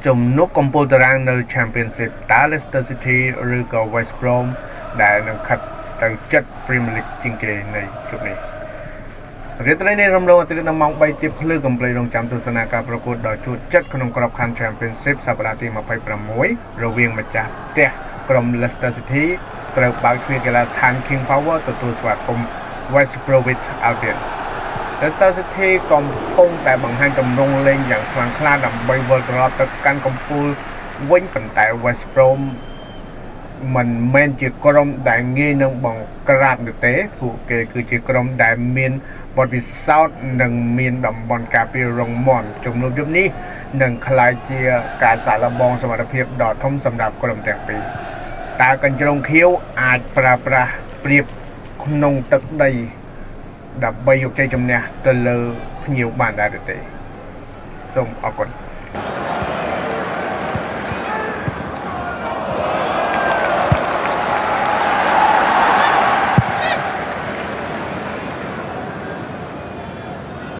ជំនួបកំពូលតារាងនៅ Championship តើ Leicester City ឬក៏ West Brom ដែលនឹងខិតទៅចិត្ត Premier League ជាងគេនៃជប់នេះរាត្រីនេះរំលងអតិថិដល់ម៉ោង3ទៀបភ្លឺកំប្លេរងចាំទស្សនាការប្រកួតដ៏ជូតចិត្តក្នុងក្របខ័ណ្ឌ Championship សប្តាហ៍ទី26រវាងម្ចាស់ផ្ទះក្រុម Leicester City ត្រូវបើកទ្វារកីឡដ្ឋាន King Power ទទួលស្វាគមន៍ West Bromwich Albion Leicester City កំពុងតែបង្ហាញទម្រង់លេងយ៉ាងខ្លាំងក្លាដើម្បីវិលត្រឡប់ទៅកាន់កំពូលវិញប៉ុន្តែ West Brom មិនមែនជាក្រុមដែលងាយនឹងបង្ក្រាបនោះទេពួកគេគឺជាក្រុមដែលមានបទពិសោធន៍និងមានតំបន់ការពាររឹងមាំជំនួបយប់នេះនឹងក្លាយជាការសាកល្បងសមត្ថភាពដ៏ធំសម្រាប់ក្រុមទាំងពីរតើកញ្ជ្រោងខៀវអាចប្រើប្រាស់ព្រៀបក្នុងទឹកដីដើម្បីយកជ័យជំនះទៅលើភ្ញៀវបានដែរទេសូមអរគុណ